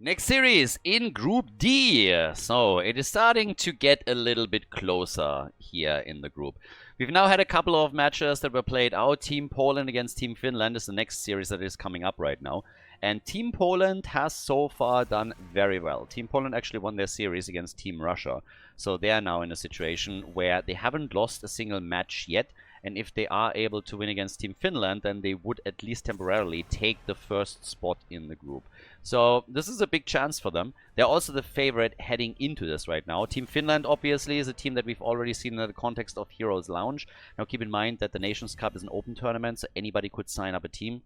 Next series in Group D. So it is starting to get a little bit closer here in the group. We've now had a couple of matches that were played out. Team Poland against Team Finland is the next series that is coming up right now. And Team Poland has so far done very well. Team Poland actually won their series against Team Russia. So they are now in a situation where they haven't lost a single match yet. And if they are able to win against Team Finland, then they would at least temporarily take the first spot in the group. So this is a big chance for them. They're also the favorite heading into this right now. Team Finland obviously is a team that we've already seen in the context of Heroes Lounge. Now keep in mind that the Nations Cup is an open tournament, so anybody could sign up a team.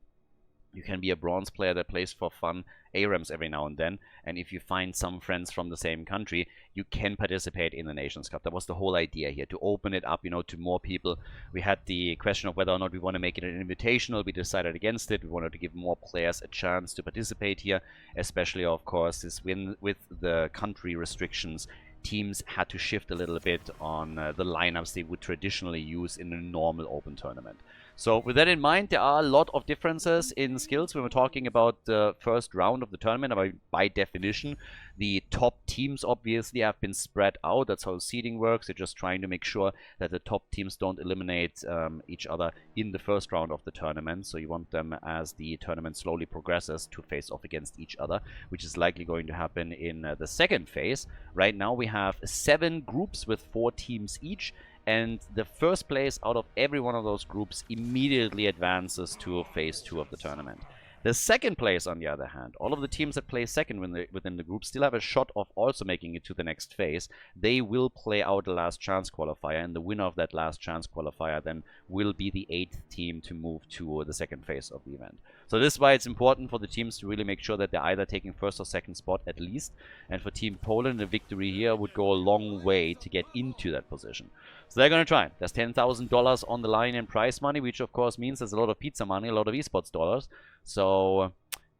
You can be a bronze player that plays for fun ARAMs every now and then. And if you find some friends from the same country, you can participate in the Nations Cup. That was the whole idea here, to open it up, to more people. We had the question of whether or not we want to make it an invitational. We decided against it. We wanted to give more players a chance to participate here, especially, of course, with the country restrictions. Teams had to shift a little bit on the lineups they would traditionally use in a normal open tournament. So with that in mind, there are a lot of differences in skills when we're talking about the first round of the tournament. By definition, the top teams obviously have been spread out. That's how seeding works. They're just trying to make sure that the top teams don't eliminate each other in the first round of the tournament. So you want them, as the tournament slowly progresses, to face off against each other, which is likely going to happen in the second phase. Right now we have 7 groups with 4 teams each. And the first place out of every one of those groups immediately advances to phase 2 of the tournament. The second place, on the other hand, all of the teams that play second within the group still have a shot of also making it to the next phase. They will play out the last chance qualifier, and the winner of that last chance qualifier then will be the 8th team to move to the second phase of the event. So this is why it's important for the teams to really make sure that they're either taking first or second spot at least. And for Team Poland, a victory here would go a long way to get into that position. So they're going to try. There's $10,000 on the line in prize money, which of course means there's a lot of pizza money, a lot of esports dollars. So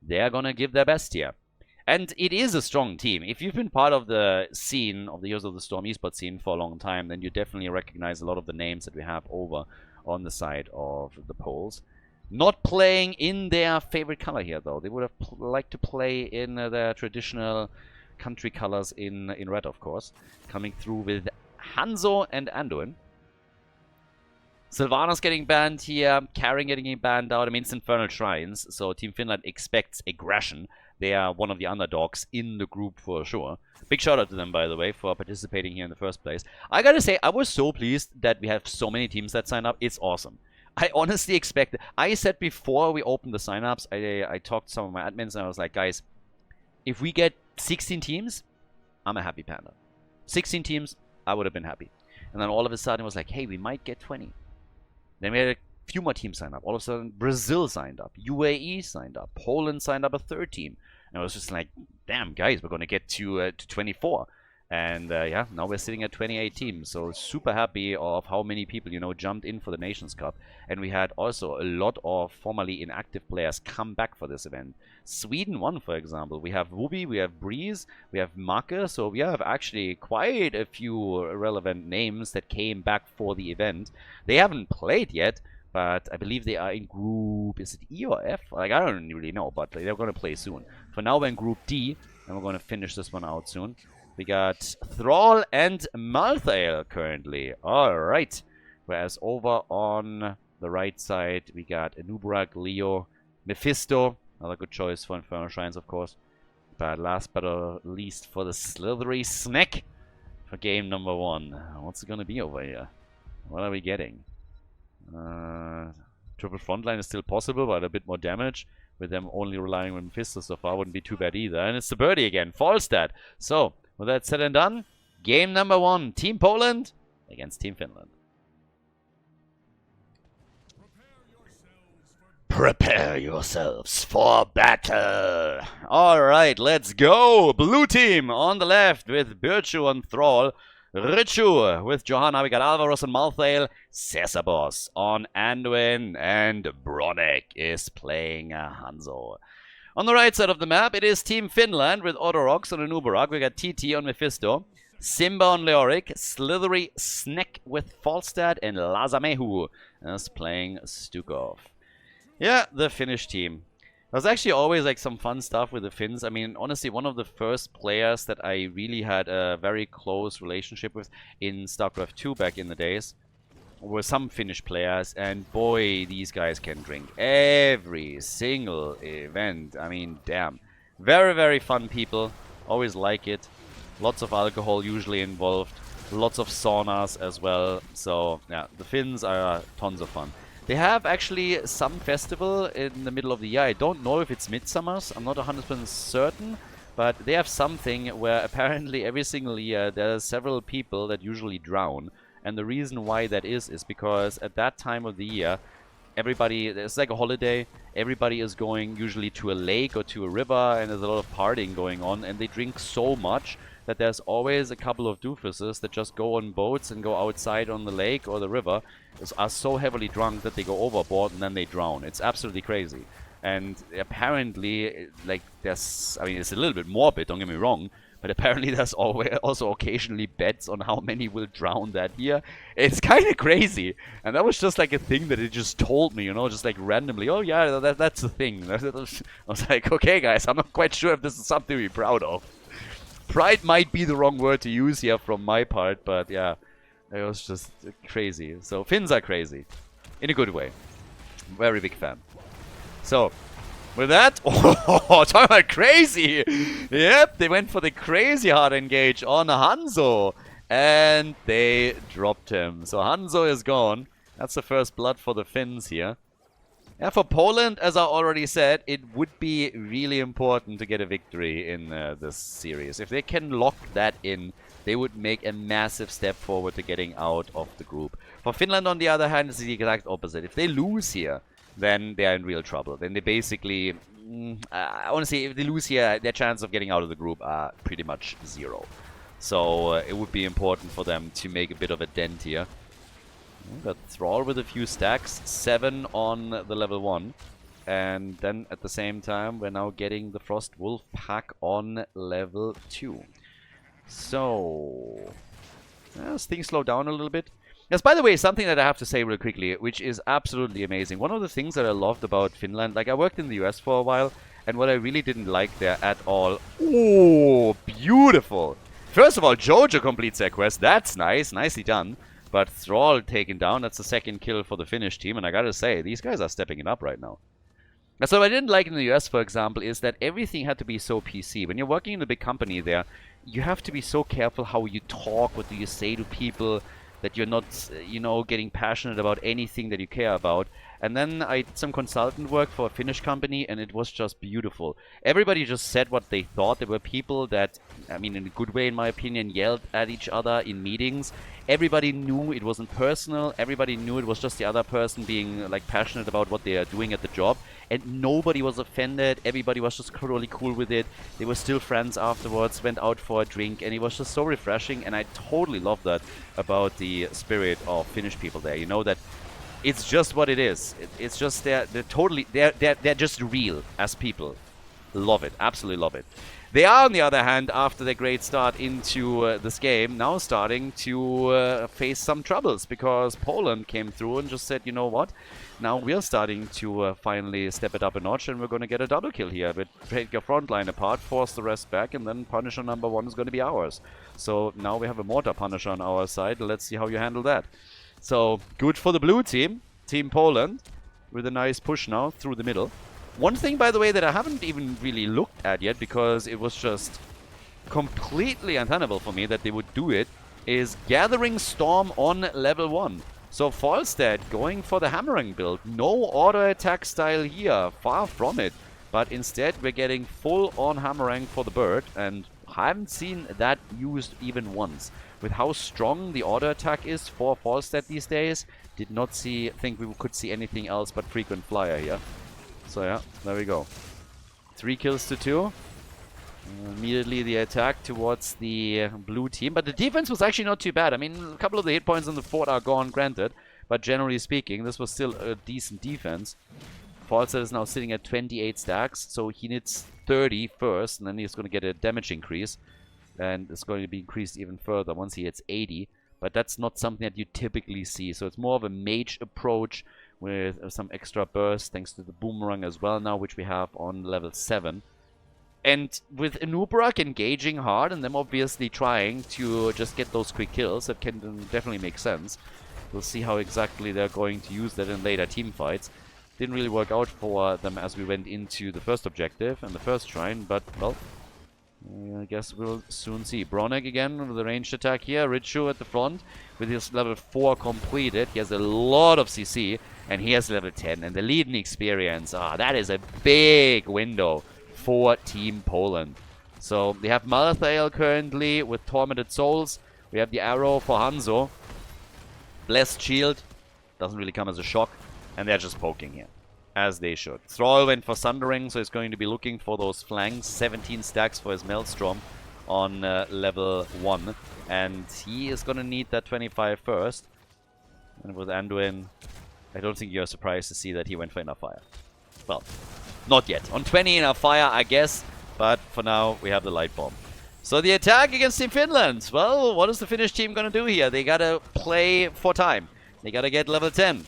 they're going to give their best here. And it is a strong team. If you've been part of the scene, of the Heroes of the Storm esports scene for a long time, then you definitely recognize a lot of the names that we have over on the side of the Poles. Not playing in their favorite color here, though. They would have liked to play in their traditional country colors in red, of course. Coming through with Hanzo and Anduin. Sylvanas getting banned here. Karen getting banned out. I mean, it's Infernal Shrines, so Team Finland expects aggression. They are one of the underdogs in the group for sure. Big shout out to them, by the way, for participating here in the first place. I gotta say, I was so pleased that we have so many teams that sign up. It's awesome. I honestly expected. I said before we opened the signups, I talked to some of my admins and I was like, guys, if we get 16 teams, I'm a happy panda. 16 teams, I would have been happy. And then all of a sudden it was like, hey, we might get 20. Then we had a few more teams sign up. All of a sudden, Brazil signed up. UAE signed up. Poland signed up a 3rd team. And I was just like, damn, guys, we're going to get to 24. And yeah, now we're sitting at 28 teams. So super happy of how many people, jumped in for the Nations Cup. And we had also a lot of formerly inactive players come back for this event. Sweden won, for example. We have Wubi, we have Breeze, we have Marke. So we have actually quite a few relevant names that came back for the event. They haven't played yet, but I believe they are in group, is it E or F? Like, I don't really know, but they're going to play soon. For now, we're in group D, and we're going to finish this one out soon. We got Thrall and Malthael currently. Alright. Whereas over on the right side, we got Anubarak, Leo, Mephisto. Another good choice for Infernal Shrines, of course. But last but not least, for the Slithery Snack for game number 1. What's it going to be over here? What are we getting? Triple frontline is still possible, but a bit more damage. With them only relying on Mephisto so far, wouldn't be too bad either. And it's the birdie again, Falstad. So, with that said and done, game number 1, Team Poland against Team Finland. Prepare yourselves for battle. Alright, let's go. Blue team on the left with Birchu and Thrall. Richu with Johanna. We got Alvaros and Malthael. Cesabos on Anduin. And Bronek is playing Hanzo. On the right side of the map, it is Team Finland with Odorox on Anubarak. We got TT on Mephisto. Simba on Leoric. Slithery Snack with Falstad. And Lazamehu is playing Stukov. Yeah, the Finnish team. There's actually always like some fun stuff with the Finns. I mean, honestly, one of the first players that I really had a very close relationship with in StarCraft 2 back in the days were some Finnish players, and boy, these guys can drink every single event. I mean, damn. Very, very fun people. Always like it. Lots of alcohol usually involved. Lots of saunas as well. So, yeah, the Finns are tons of fun. They have actually some festival in the middle of the year. I don't know if it's Midsummer's. I'm not 100% certain. But they have something where apparently every single year there are several people that usually drown. And the reason why that is because at that time of the year, everybody, it's like a holiday. Everybody is going usually to a lake or to a river, and there's a lot of partying going on. And they drink so much that there's always a couple of doofuses that just go on boats and go outside on the lake or the river, are so heavily drunk that they go overboard and then they drown. It's absolutely crazy. And apparently, like, there's, I mean, it's a little bit morbid, don't get me wrong, but apparently there's always also occasionally bets on how many will drown that year. It's kind of crazy. And that was just like a thing that it just told me, you know, just like randomly, oh yeah, that's the thing. I was like, okay guys, I'm not quite sure if this is something to be proud of. Pride might be the wrong word to use here from my part, but yeah, it was just crazy. So Finns are crazy, in a good way. Very big fan. So, with that, oh, talking about crazy! Yep, they went for the crazy hard engage on Hanzo, and they dropped him. So Hanzo is gone. That's the first blood for the Finns here. Yeah, for Poland, as I already said, it would be really important to get a victory in this series. If they can lock that in, they would make a massive step forward to getting out of the group. For Finland, on the other hand, it's the exact opposite. If they lose here, then they are in real trouble. Then they basically, honestly, if they lose here, their chance of getting out of the group are pretty much zero. So it would be important for them to make a bit of a dent here. Got Thrall with a few stacks, 7 on the level 1. And then at the same time, we're now getting the Frost Wolf pack on level 2. So, as things slow down a little bit. Yes, by the way, something that I have to say real quickly, which is absolutely amazing. One of the things that I loved about Finland, like I worked in the US for a while, and what I really didn't like there at all. Oh, beautiful! First of all, Jojo completes their quest. That's nice. Nicely done. But Thrall taken down. That's the second kill for the Finnish team. And I gotta say, these guys are stepping it up right now. So what I didn't like in the US, for example, is that everything had to be so PC. When you're working in a big company there, you have to be so careful how you talk, what do you say to people, that you're not, you know, getting passionate about anything that you care about. And then I did some consultant work for a Finnish company, and it was just beautiful. Everybody just said what they thought. There were people that, I mean, in a good way, in my opinion, yelled at each other in meetings. Everybody knew it wasn't personal. Everybody knew it was just the other person being, like, passionate about what they are doing at the job. And nobody was offended. Everybody was just really cool with it. They were still friends afterwards, went out for a drink, and it was just so refreshing. And I totally love that about the spirit of Finnish people there. You know, that it's just what it is. It's just they're just real as people. Love it. Absolutely love it. They are, on the other hand, after their great start into this game, now starting to face some troubles, because Poland came through and just said, you know what, now we're starting to finally step it up a notch, and we're going to get a double kill here. But take your front line apart, force the rest back, and then Punisher number 1 is going to be ours. So now we have a Mortar Punisher on our side. Let's see how you handle that. So, good for the blue team, Team Poland, with a nice push now through the middle. One thing, by the way, that I haven't even really looked at yet, because it was just completely untenable for me that they would do it, is Gathering Storm on level 1. So Falstad going for the hammering build. No auto attack style here, far from it. But instead we're getting full on hammering for the bird, and I haven't seen that used even once. With how strong the auto attack is for Falstad these days, did not think we could see anything else but frequent flyer here. So yeah, there we go. 3 kills to 2. Immediately the attack towards the blue team. But the defense was actually not too bad. I mean, a couple of the hit points on the fort are gone, granted. But generally speaking, this was still a decent defense. Falstad is now sitting at 28 stacks, so he needs 30 first, and then he's going to get a damage increase. And it's going to be increased even further once he hits 80. But that's not something that you typically see. So it's more of a mage approach with some extra burst thanks to the boomerang as well now, which we have on level 7. And with Anubrak engaging hard and them obviously trying to just get those quick kills, that can definitely make sense. We'll see how exactly they're going to use that in later team fights. Didn't really work out for them as we went into the first objective and the first shrine, but, well, I guess we'll soon see. Bronek again with the ranged attack here. Richu at the front with his level 4 completed. He has a lot of CC, and he has level 10. And the lead in experience, that is a big window for Team Poland. So they have Malthael currently with Tormented Souls. We have the arrow for Hanzo. Blessed Shield. Doesn't really come as a shock. And they're just poking here, as they should. Thrall went for Sundering, so he's going to be looking for those flanks. 17 stacks for his Maelstrom on level 1. And he is going to need that 25 first. And with Anduin, I don't think you're surprised to see that he went for Inner Fire. Well, not yet. On 20 Inner Fire, I guess. But for now, we have the Light Bomb. So the attack against Team Finland. Well, what is the Finnish team going to do here? They got to play for time. They got to get level 10.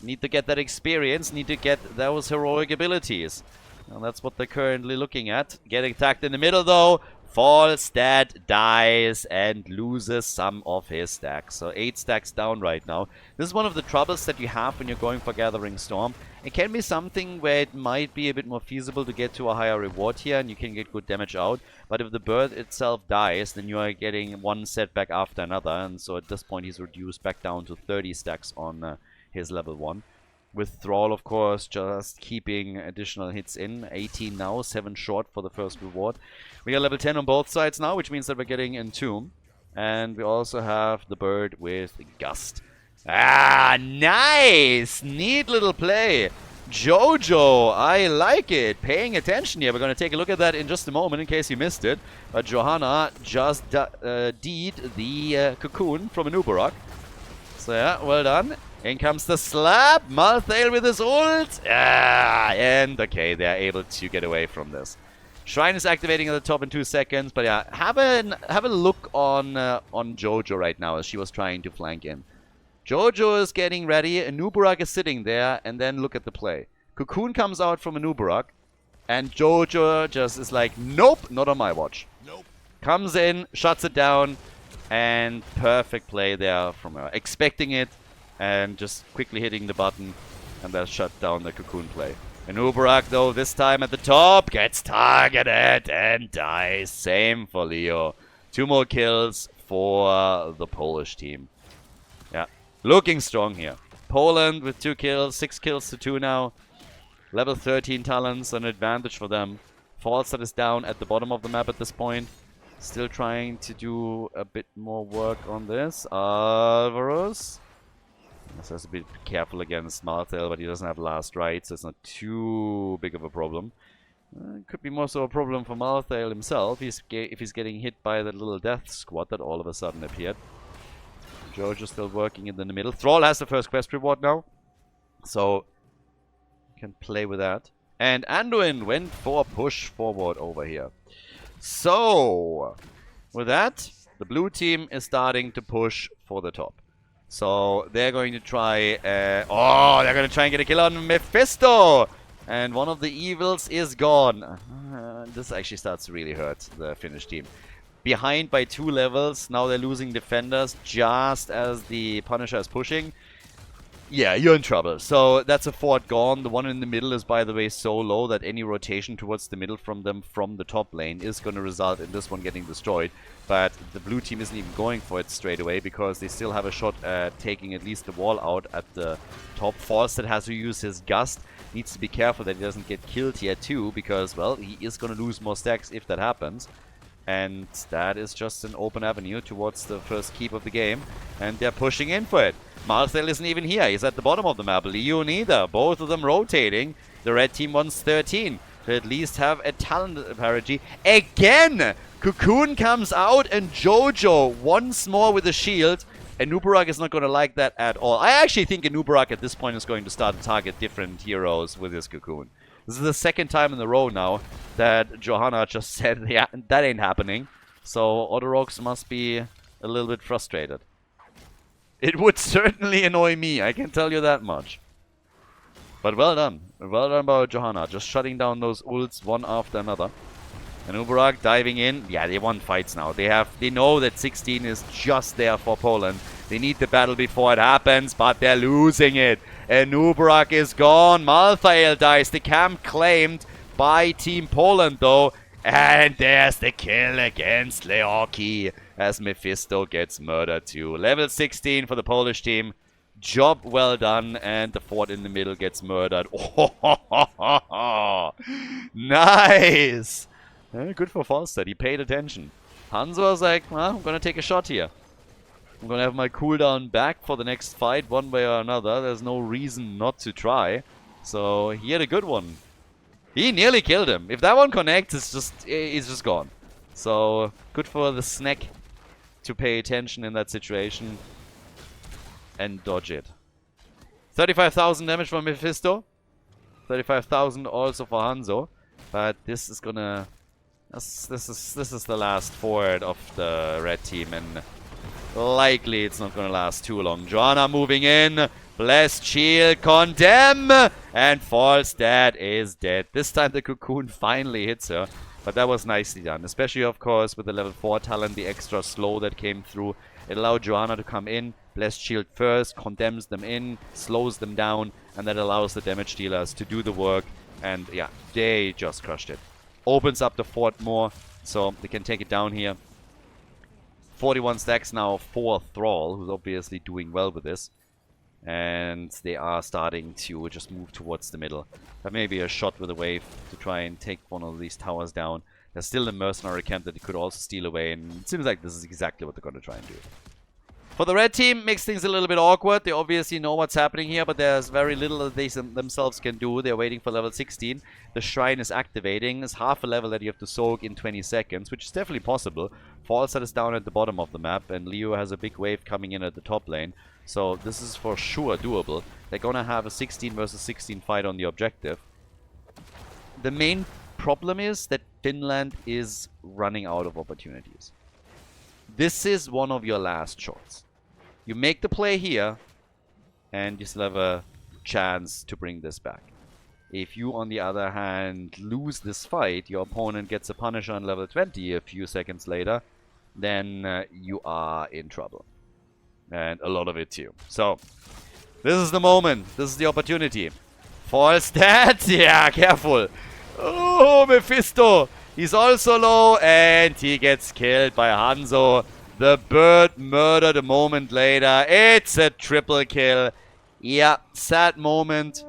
Need to get that experience. Need to get those heroic abilities. And that's what they're currently looking at. Getting attacked in the middle, though. Falstad dies and loses some of his stacks. So 8 stacks down right now. This is one of the troubles that you have when you're going for Gathering Storm. It can be something where it might be a bit more feasible to get to a higher reward here and you can get good damage out. But if the bird itself dies, then you are getting one setback after another. And so at this point he's reduced back down to 30 stacks on his level 1. With Thrall, of course, just keeping additional hits in. 18 now, 7 short for the first reward. We got level 10 on both sides now, which means that we're getting Entomb. And we also have the bird with Gust. Ah, nice! Neat little play. Jojo, I like it. Paying attention here. We're going to take a look at that in just a moment in case you missed it. But Johanna just deed the cocoon from Anubarak. So yeah, well done. In comes the slap. Malthael with his ult. And okay, they're able to get away from this. Shrine is activating at the top in 2 seconds. But yeah, have a look on Jojo right now as she was trying to flank in. Jojo is getting ready. Anubarak is sitting there. And then look at the play. Cocoon comes out from Anubarak. And Jojo just is like, nope, not on my watch. Nope. Comes in, shuts it down. And perfect play there from her. Expecting it. And just quickly hitting the button. And that shut down the Cocoon play. Anubarak, though, this time at the top, gets targeted and dies. Same for Leo. 2 more kills for the Polish team. Yeah, looking strong here. Poland with 2 kills, 6 kills to 2 now. Level 13 talents, an advantage for them. Falstad is down at the bottom of the map at this point. Still trying to do a bit more work on this. Alvaros. So has to be careful against Malthael, but he doesn't have last rights, so it's not too big of a problem. Could be more so a problem for Malthael himself if he's getting hit by that little death squad that all of a sudden appeared. Jojo's still working in the middle. Thrall has the first quest reward now, so can play with that. And Anduin went for a push forward over here. So, with that, the blue team is starting to push for the top. So they're going to try, they're going to try and get a kill on Mephisto! And one of the evils is gone. This actually starts to really hurt the Finnish team. Behind by 2 levels, now they're losing defenders just as the Punisher is pushing. Yeah, you're in trouble. So that's a fort gone. The one in the middle is, by the way, so low that any rotation towards the middle from them from the top lane is going to result in this one getting destroyed. But the blue team isn't even going for it straight away because they still have a shot at taking at least the wall out at the top. Falstad has to use his Gust. Needs to be careful that he doesn't get killed here too because, well, he is going to lose more stacks if that happens. And that is just an open avenue towards the first keep of the game. And they're pushing in for it. Malthael isn't even here. He's at the bottom of the map. Leo neither. Both of them rotating. The red team wants 13 to at least have a talent parity. Again! Cocoon comes out and Jojo once more with a shield. Anubarak is not going to like that at all. I actually think Anubarak at this point is going to start to target different heroes with his Cocoon. This is the 2nd time in a row now that Johanna just said, yeah, that ain't happening. So Odorox must be a little bit frustrated. It would certainly annoy me, I can tell you that much. But well done. Well done by Johanna. Just shutting down those ults one after another. And Uberak diving in. Yeah, they won fights now. They know that 16 is just there for Poland. They need the battle before it happens, but they're losing it. And Uberak is gone. Malthael dies. The camp claimed by Team Poland, though. And there's the kill against Leoki as Mephisto gets murdered too. Level 16 for the Polish team. Job well done, and the fort in the middle gets murdered. Oh, nice! Good for Falstad, he paid attention. Hanzo was like, well, I'm gonna take a shot here. I'm gonna have my cooldown back for the next fight, one way or another. There's no reason not to try. So, he had a good one. He nearly killed him. If that one connects, it's just gone. So, good for the snack to pay attention in that situation. And dodge it. 35,000 damage from Mephisto. 35,000 also for Hanzo. But this is gonna... This is the last fort of the red team, and likely it's not gonna last too long. Joanna moving in. Blessed shield, condemn! And Falstad is dead. This time the cocoon finally hits her. But that was nicely done. Especially, of course, with the level 4 talent, the extra slow that came through. It allowed Joanna to come in. Blessed shield first, condemns them in, slows them down, and that allows the damage dealers to do the work. And yeah, they just crushed it. Opens up the fort more, so they can take it down here. 41 stacks now for Thrall, who's obviously doing well with this. And they are starting to just move towards the middle. That may be a shot with a wave to try and take one of these towers down. There's still a mercenary camp that they could also steal away, and it seems like this is exactly what they're going to try and do. For the red team, makes things a little bit awkward. They obviously know what's happening here, but there's very little that they themselves can do. They're waiting for level 16. The shrine is activating. It's half a level that you have to soak in 20 seconds, which is definitely possible. Falstad is down at the bottom of the map, and Leo has a big wave coming in at the top lane. So this is for sure doable. They're gonna have a 16 versus 16 fight on the objective. The main problem is that Finland is running out of opportunities. This is one of your last shots. You make the play here, and you still have a chance to bring this back. If you, on the other hand, lose this fight, your opponent gets a Punisher on level 20 a few seconds later, then you are in trouble. And a lot of it too. So, this is the moment. This is the opportunity. Falstad, yeah, careful. Oh, Mephisto. He's also low, and he gets killed by Hanzo. The bird murdered a moment later. It's a triple kill. Yeah, sad moment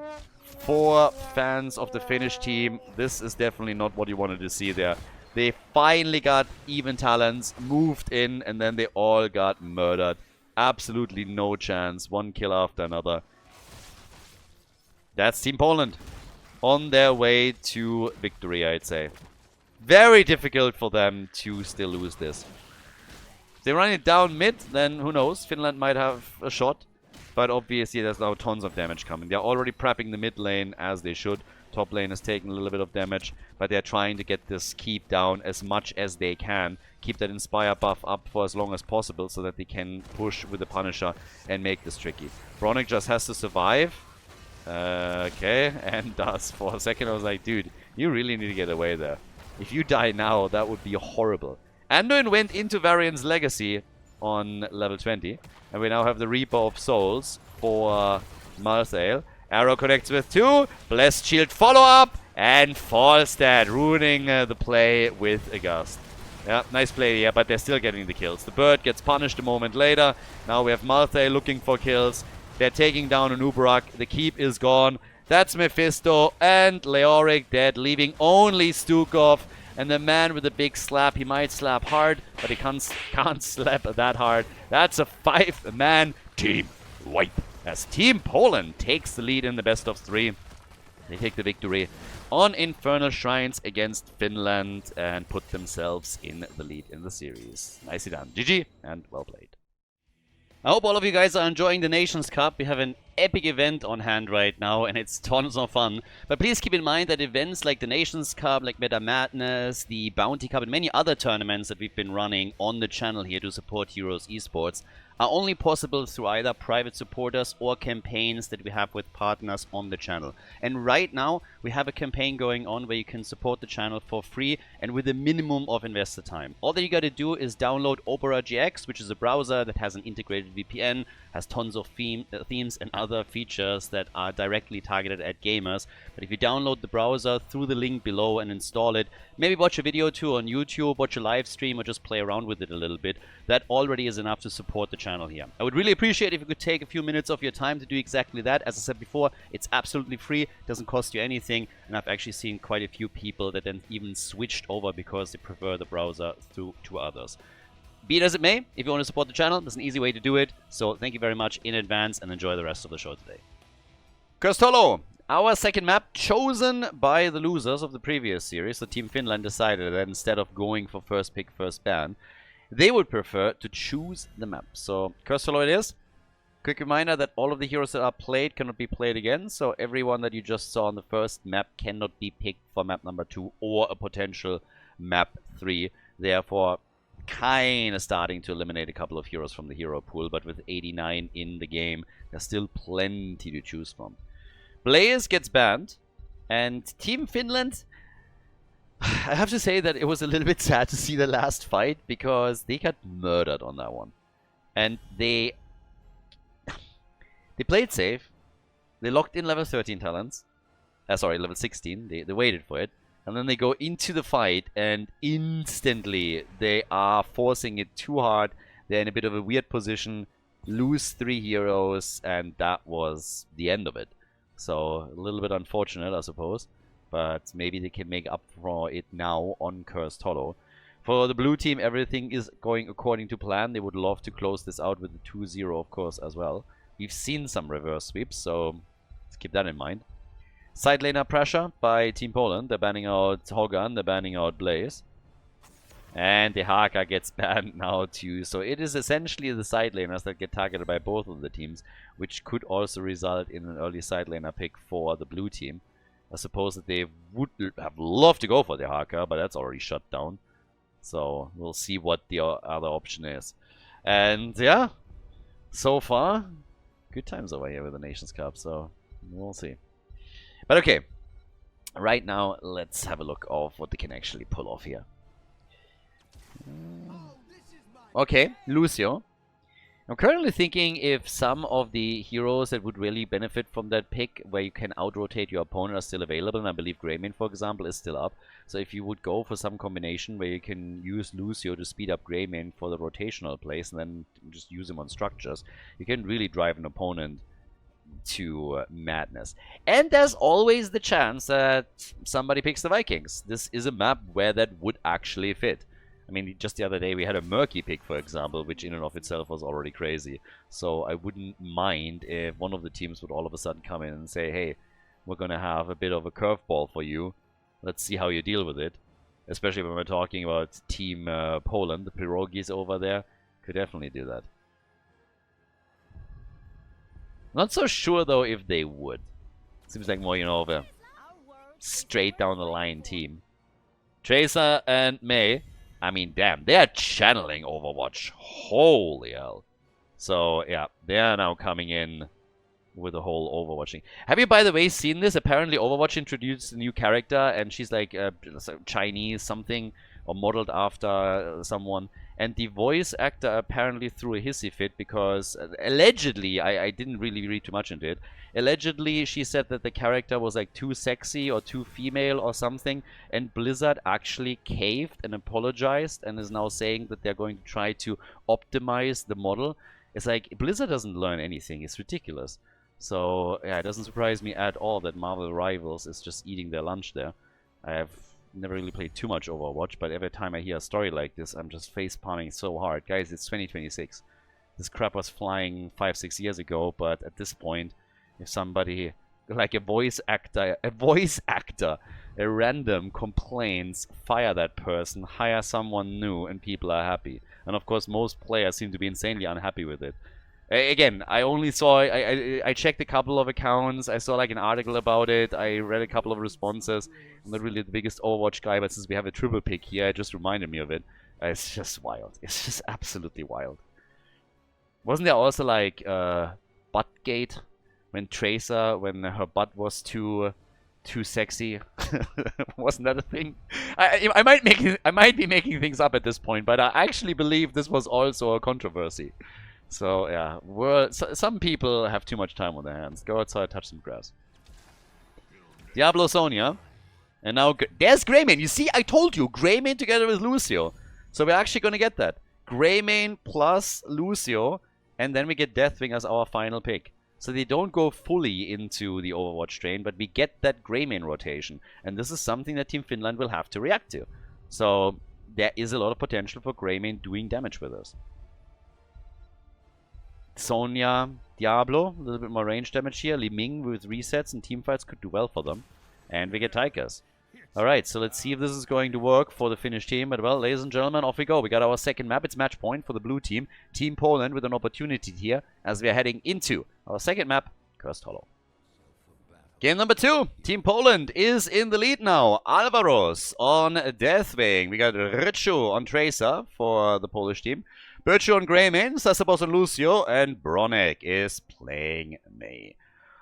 for fans of the Finnish team. This is definitely not what you wanted to see there. They finally got even talents, moved in, and then they all got murdered. Absolutely no chance. One kill after another. That's Team Poland. On their way to victory, I'd say. Very difficult for them to still lose this. If they run it down mid, then who knows? Finland might have a shot. But obviously there's now tons of damage coming. They're already prepping the mid lane as they should. Top lane is taking a little bit of damage. But they're trying to get this keep down as much as they can. Keep that Inspire buff up for as long as possible so that they can push with the Punisher and make this tricky. Bronick just has to survive. Okay, and does. For a second I was like, dude, you really need to get away there. If you die now, that would be horrible. Anduin went into Varian's Legacy on level 20. And we now have the Reaper of Souls for Malthael. Arrow connects with 2. Blessed Shield follow-up. And Falstad ruining the play with a gust. Yeah, nice play here, but they're still getting the kills. The bird gets punished a moment later. Now we have Malthael looking for kills. They're taking down an Uberak. The keep is gone. That's Mephisto and Leoric dead, leaving only Stukov. And the man with the big slap, he might slap hard, but he can't slap that hard. That's a 5-man team wipe. As Team Poland takes the lead in the best of 3. They take the victory on Infernal Shrines against Finland and put themselves in the lead in the series. Nicely done. GG and well played. I hope all of you guys are enjoying the Nations Cup. We have an epic event on hand right now, and it's tons of fun. But please keep in mind that events like the Nations Cup, like Meta Madness, the Bounty Cup, and many other tournaments that we've been running on the channel here to support Heroes Esports are only possible through either private supporters or campaigns that we have with partners on the channel. And right now, we have a campaign going on where you can support the channel for free and with a minimum of investor time. All that you gotta do is download Opera GX, which is a browser that has an integrated VPN, has tons of themes and other features that are directly targeted at gamers. But if you download the browser through the link below and install it, maybe watch a video or two on YouTube, watch a live stream, or just play around with it a little bit, that already is enough to support the channel here. I would really appreciate if you could take a few minutes of your time to do exactly that. As I said before, it's absolutely free, doesn't cost you anything, and I've actually seen quite a few people that then even switched over because they prefer the browser to others. Be it as it may, if you want to support the channel, there's an easy way to do it. So thank you very much in advance and enjoy the rest of the show today. Cursed Hollow, our second map chosen by the losers of the previous series. So Team Finland decided that instead of going for first pick, first ban, they would prefer to choose the map. So Cursed Hollow it is. Quick reminder that all of the heroes that are played cannot be played again. So everyone that you just saw on the first map cannot be picked for map number 2 or a potential map 3. Therefore, kind of starting to eliminate a couple of heroes from the hero pool, but with 89 in the game, there's still plenty to choose from. Blaze gets banned, and Team Finland, I have to say that it was a little bit sad to see the last fight, because they got murdered on that one. And they played safe, they locked in level 13 talents, sorry, level 16, they waited for it. And then they go into the fight, and instantly they are forcing it too hard. They're in a bit of a weird position, lose 3 heroes, and that was the end of it. So, a little bit unfortunate, I suppose. But maybe they can make up for it now on Cursed Hollow. For the blue team, everything is going according to plan. They would love to close this out with a 2-0, of course, as well. We've seen some reverse sweeps, so let's keep that in mind. Side laner pressure by Team Poland. They're banning out Hogan, they're banning out Blaze. And the Haka gets banned now too. So it is essentially the side laners that get targeted by both of the teams, which could also result in an early side laner pick for the blue team. I suppose that they would have loved to go for the Haka, but that's already shut down. So we'll see what the other option is. And yeah, so far, good times over here with the Nations Cup, so we'll see. But okay, right now, let's have a look of what they can actually pull off here. Okay, Lucio. I'm currently thinking if some of the heroes that would really benefit from that pick, where you can out-rotate your opponent, are still available. And I believe Greymane, for example, is still up. So if you would go for some combination where you can use Lucio to speed up Greymane for the rotational plays and then just use him on structures, you can really drive an opponent to madness. And there's always the chance that somebody picks the Vikings. This is a map where that would actually fit. I mean, just the other day we had a Murky pick, for example, which in and of itself was already crazy. So I wouldn't mind if one of the teams would all of a sudden come in and say, hey, we're gonna have a bit of a curveball for you. Let's see how you deal with it. Especially when we're talking about Team Poland, the Pierogis over there could definitely do that. Not so sure, though, if they would. Seems like more, you know, of a straight down the line team. Tracer and May. I mean, damn, they are channeling Overwatch. Holy hell. So, yeah, they are now coming in with the whole Overwatching. Have you, by the way, seen this? Apparently, Overwatch introduced a new character, and she's like Chinese something, or modeled after someone. And the voice actor apparently threw a hissy fit because, allegedly, I didn't really read too much into it. Allegedly, she said that the character was like too sexy or too female or something. And Blizzard actually caved and apologized and is now saying that they're going to try to optimize the model. It's like, Blizzard doesn't learn anything. It's ridiculous. So, yeah, it doesn't surprise me at all that Marvel Rivals is just eating their lunch there. I have never really played too much Overwatch, but every time I hear a story like this, I'm just face-palming so hard. Guys, it's 2026. This crap was flying 5-6 years ago, but at this point, if somebody, like a voice actor, a random complains, fire that person, hire someone new, and people are happy. And of course, most players seem to be insanely unhappy with it. Again, I only saw, I checked a couple of accounts, I saw like an article about it, I read a couple of responses. I'm not really the biggest Overwatch guy, but since we have a triple pick here, it just reminded me of it. It's just wild. It's just absolutely wild. Wasn't there also like Buttgate? When Tracer, when her butt was too sexy? Wasn't that a thing? I might be making things up at this point, but I actually believe this was also a controversy. So yeah, some people have too much time on their hands. Go outside, touch some grass. Diablo Sonya. And now there's Greymane. You see, I told you, Greymane together with Lucio. So we're actually going to get that. Greymane plus Lucio, and then we get Deathwing as our final pick. So they don't go fully into the Overwatch train, but we get that Greymane rotation. And this is something that Team Finland will have to react to. So there is a lot of potential for Greymane doing damage with us. Sonya, Diablo, a little bit more range damage here. Li Ming with resets and teamfights could do well for them. And we get Tigers. Alright, so let's see if this is going to work for the Finnish team. But well, ladies and gentlemen, off we go. We got our second map. It's match point for the blue team. Team Poland with an opportunity here as we are heading into our second map, Cursed Hollow. Game number 2. Team Poland is in the lead now. Alvaros on Deathwing. We got Richu on Tracer for the Polish team. Birchu on Greymane, Sasabos on Lucio, and Bronek is playing Mei.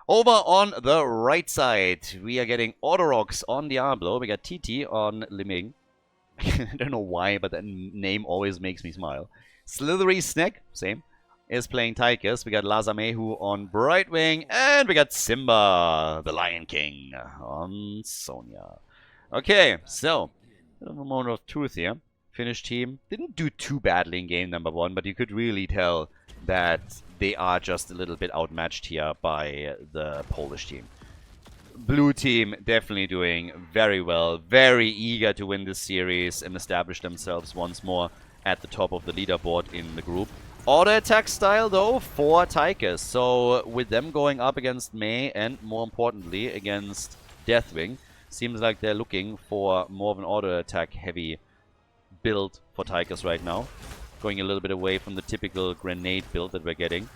Over on the right side, we are getting Autorox on Diablo. We got TT on Liming. I don't know why, but that name always makes me smile. Slithery Snake, same, is playing Tychus. We got Lazamehu on Brightwing. And we got Simba, the Lion King, on Sonya. Okay, so, a little moment of truth here. Finnish team didn't do too badly in game number 1, but you could really tell that they are just a little bit outmatched here by the Polish team. Blue team definitely doing very well, very eager to win this series and establish themselves once more at the top of the leaderboard in the group. Auto attack style though for Tychus, so with them going up against Mei and more importantly against Deathwing, seems like they're looking for more of an auto attack heavy build for Tychus right now. Going a little bit away from the typical grenade build that we're getting.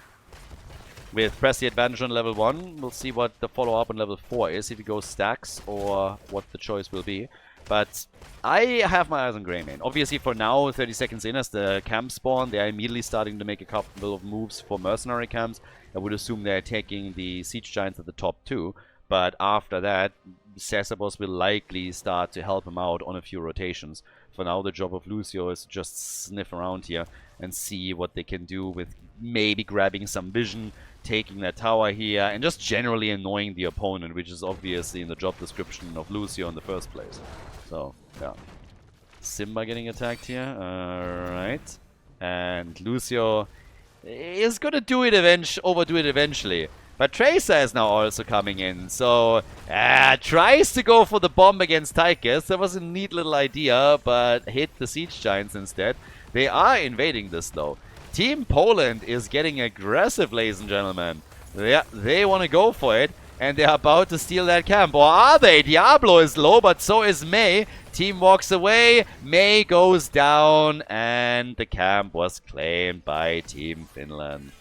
With press the advantage on level 1, we'll see what the follow-up on level 4 is, if it goes stacks or what the choice will be. But I have my eyes on Greymane. Obviously for now, 30 seconds in as the camp spawn, they are immediately starting to make a couple of moves for mercenary camps. I would assume they're taking the siege giants at the top too. But after that, Sesabos will likely start to help him out on a few rotations. For now, the job of Lucio is to just sniff around here and see what they can do with maybe grabbing some vision, taking that tower here, and just generally annoying the opponent, which is obviously in the job description of Lucio in the first place. So, yeah. Simba getting attacked here. Alright. And Lucio is going to do it overdo it eventually. But Tracer is now also coming in, so tries to go for the bomb against Tychus. That was a neat little idea, but hit the siege giants instead. They are invading this though. Team Poland is getting aggressive, ladies and gentlemen. Yeah, they want to go for it, and they're about to steal that camp. Or are they? Diablo is low, but so is Mei. Team walks away, Mei goes down, and the camp was claimed by Team Finland.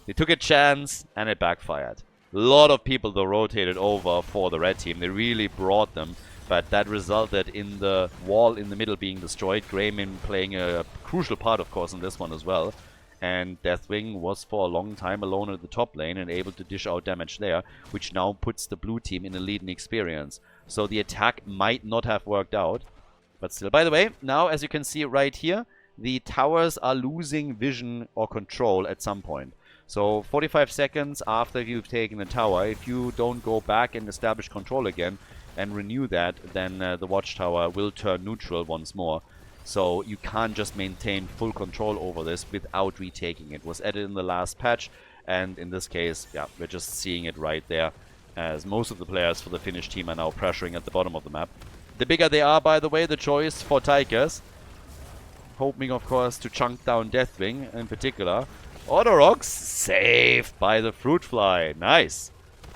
They took a chance, and it backfired. A lot of people, though, rotated over for the red team. They really brought them, but that resulted in the wall in the middle being destroyed. Greymane playing a crucial part, of course, in this one as well. And Deathwing was for a long time alone at the top lane and able to dish out damage there, which now puts the blue team in a lead in experience. So the attack might not have worked out, but still. By the way, now, as you can see right here, the towers are losing vision or control at some point. So 45 seconds after you've taken the tower, if you don't go back and establish control again and renew that, then the watchtower will turn neutral once more. So you can't just maintain full control over this without retaking it. It was added in the last patch, and in this case, yeah, we're just seeing it right there, as most of the players for the Finnish team are now pressuring at the bottom of the map. The bigger they are, by the way, the choice for Tychus. Hoping, of course, to chunk down Deathwing in particular. Autorox saved by the Fruit Fly. Nice.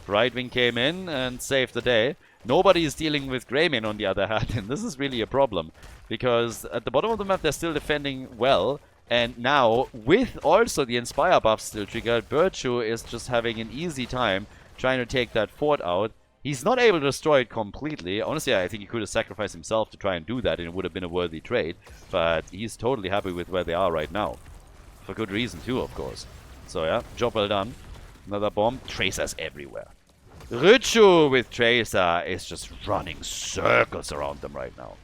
Brightwing came in and saved the day. Nobody is dealing with Greymane on the other hand, and this is really a problem. Because at the bottom of the map they're still defending well, And now, with also the Inspire buff still triggered, Virtue is just having an easy time trying to take that fort out. He's not able to destroy it completely. Honestly, I think he could have sacrificed himself to try and do that, and it would have been a worthy trade. But he's totally happy with where they are right now. For good reason, too, of course. So, yeah, job well done. Another bomb. Tracers everywhere. Richu with Tracer is just running circles around them right now.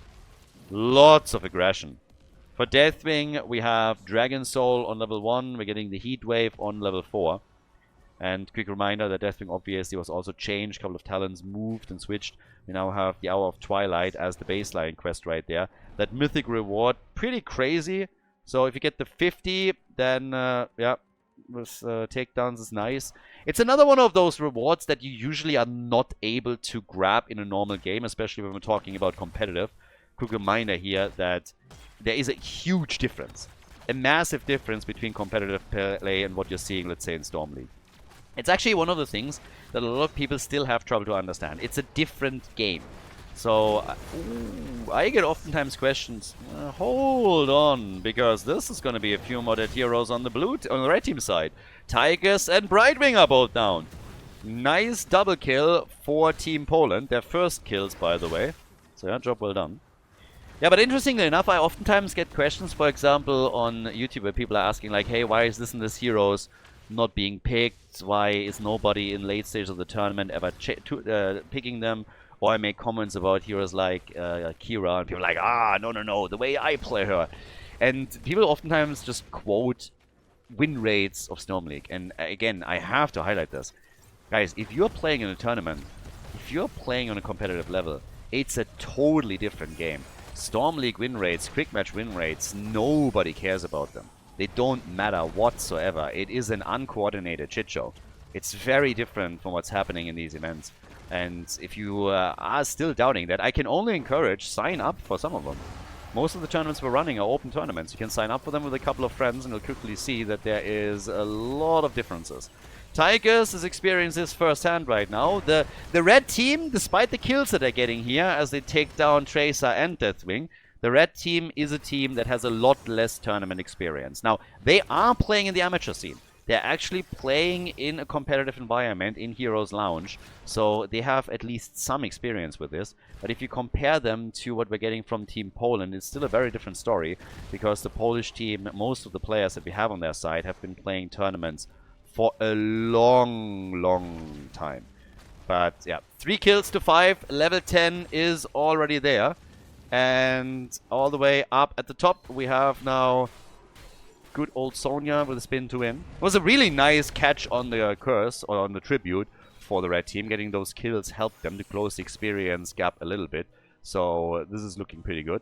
Lots of aggression. For Deathwing, we have Dragon Soul on level 1. We're getting the Heat Wave on level 4. And quick reminder that Deathwing obviously was also changed. A couple of talents moved and switched. We now have the Hour of Twilight as the baseline quest right there. That mythic reward, pretty crazy. So if you get the 50, then yeah, with takedowns is nice. It's another one of those rewards that you usually are not able to grab in a normal game, especially when we're talking about competitive. Quick reminder here that there is a huge difference. A massive difference between competitive play and what you're seeing, let's say, in Storm League. It's actually one of the things that a lot of people still have trouble to understand. It's a different game. So, I get oftentimes questions, hold on, because this is going to be a few more dead heroes on the red team side. Tigers and Brightwing are both down. Nice double kill for Team Poland. Their first kills, by the way. So yeah, job well done. Yeah, but interestingly enough, I oftentimes get questions, for example, on YouTube where people are asking like, hey, why is this and this heroes not being picked? Why is nobody in late stage of the tournament ever picking them? Or I make comments about heroes like Kira, and people are like, no, the way I play her. And people oftentimes just quote win rates of Storm League. And again, I have to highlight this. Guys, if you're playing in a tournament, if you're playing on a competitive level, it's a totally different game. Storm League win rates, quick match win rates, nobody cares about them. They don't matter whatsoever. It is an uncoordinated shit show. It's very different from what's happening in these events. And if you are still doubting that, I can only encourage, sign up for some of them. Most of the tournaments we're running are open tournaments. You can sign up for them with a couple of friends and you'll quickly see that there is a lot of differences. Tigers is experiencing this firsthand right now. The red team, despite the kills that they're getting here as they take down Tracer and Deathwing, the red team is a team that has a lot less tournament experience. Now, they are playing in the amateur scene. They're actually playing in a competitive environment in Heroes Lounge, so they have at least some experience with this. But if you compare them to what we're getting from Team Poland, it's still a very different story, because the Polish team, most of the players that we have on their side, have been playing tournaments for a long time. But yeah, 3 kills to 5, level 10 is already there. And all the way up at the top, we have now good old Sonya with a spin to win. It was a really nice catch on the curse, or on the tribute, for the red team. Getting those kills helped them to close the experience gap a little bit. So this is looking pretty good.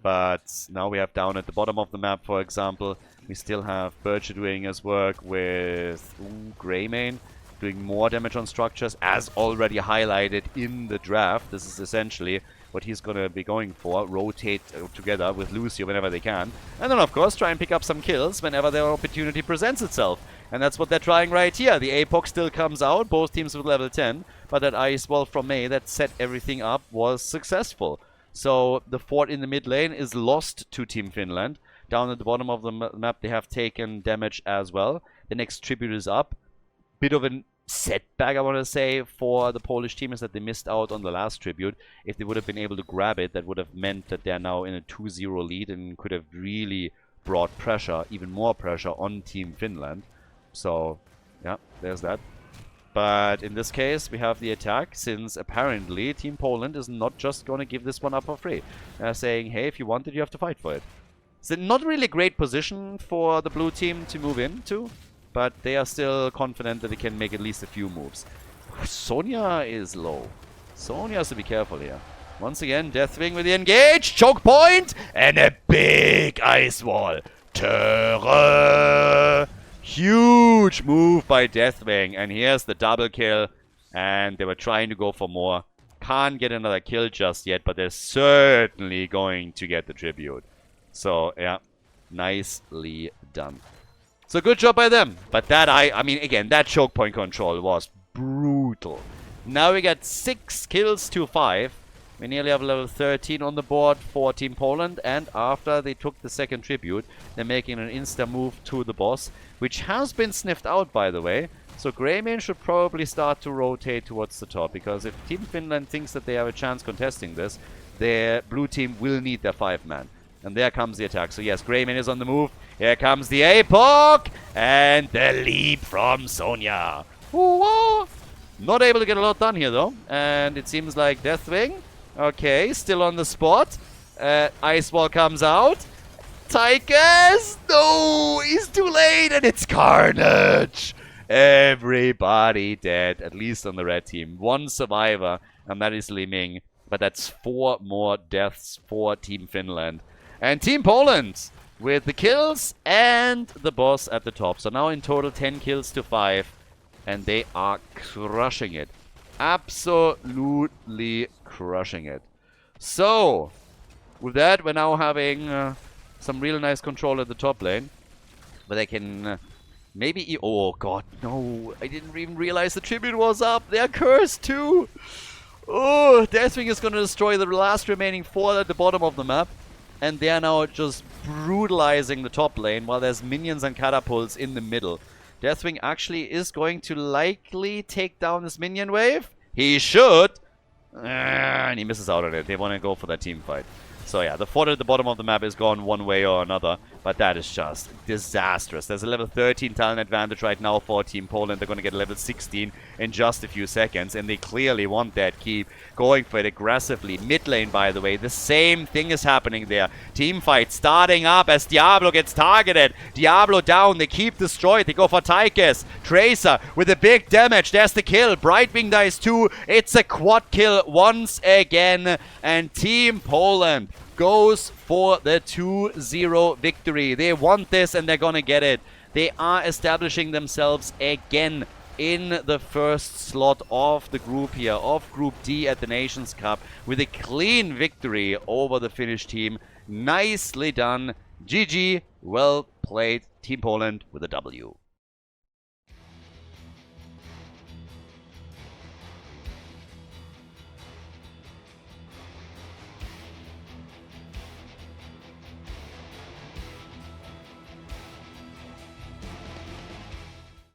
But now we have down at the bottom of the map, for example, we still have Bircher doing his work with Greymane, doing more damage on structures, as already highlighted in the draft. This is essentially what he's going to be going for. Rotate together with Lucio whenever they can. And then, of course, try and pick up some kills whenever their opportunity presents itself. And that's what they're trying right here. The APOC still comes out, both teams with level 10. But that Ice Wall from May that set everything up was successful. So the fort in the mid lane is lost to Team Finland. Down at the bottom of the map, they have taken damage as well. The next tribute is up. Bit of a setback, I want to say, for the Polish team is that they missed out on the last tribute. If they would have been able to grab it, that would have meant that they're now in a 2-0 lead and could have really brought pressure, even more pressure, on Team Finland. So, yeah, there's that. But in this case, we have the attack, since apparently Team Poland is not just going to give this one up for free. They're saying, hey, if you want it, you have to fight for it. It's not really a great position for the blue team to move into, but they are still confident that they can make at least a few moves. Sonya is low. Sonya has to be careful here. Once again, Deathwing with the engage, choke point, and a big ice wall. Terror! Huge move by Deathwing, and here's the double kill, and they were trying to go for more. Can't get another kill just yet, but they're certainly going to get the tribute. So, yeah, nicely done. So good job by them. But that, I mean, again, that choke point control was brutal. Now we got 6 kills to 5. We nearly have level 13 on the board for Team Poland, and after they took the second tribute, they're making an insta move to the boss, which has been sniffed out, by the way. So Greymane should probably start to rotate towards the top, because if Team Finland thinks that they have a chance contesting this, their blue team will need their 5-man. And there comes the attack. So yes, Greymane is on the move. Here comes the APOC! And the leap from Sonya. Ooh-wah! Not able to get a lot done here, though. And it seems like Deathwing. Okay, still on the spot. Ice Wall comes out. Tychus! No! He's too late, and it's Carnage! Everybody dead, at least on the red team. One survivor, and that is Li Ming. But that's 4 more deaths for Team Finland. And Team Poland with the kills and the boss at the top. So now in total 10 kills to 5. And they are crushing it. Absolutely crushing it. So, with that, we're now having some real nice control at the top lane. But they can maybe... oh, God, no. I didn't even realize the tribute was up. They're cursed, too. Oh, Deathwing is going to destroy the last remaining 4 at the bottom of the map. And they are now just brutalizing the top lane while there's minions and catapults in the middle. Deathwing actually is going to likely take down this minion wave. He should. And he misses out on it. They want to go for that team fight. So yeah, the fort at the bottom of the map is gone one way or another. But that is just disastrous. There's a level 13 talent advantage right now for Team Poland. They're going to get level 16 in just a few seconds. And they clearly want that keep. Going for it aggressively. Mid lane, by the way. The same thing is happening there. Team fight starting up as Diablo gets targeted. Diablo down. They keep destroyed. They go for Tychus. Tracer with a big damage. There's the kill. Brightwing dies too. It's a quad kill once again. And Team Poland goes for the 2-0 victory. They want this and they're gonna get it. They are establishing themselves again in the first slot of the group here, of Group D at the Nations Cup, with a clean victory over the Finnish team. Nicely done. GG. Well played, Team Poland, with a W.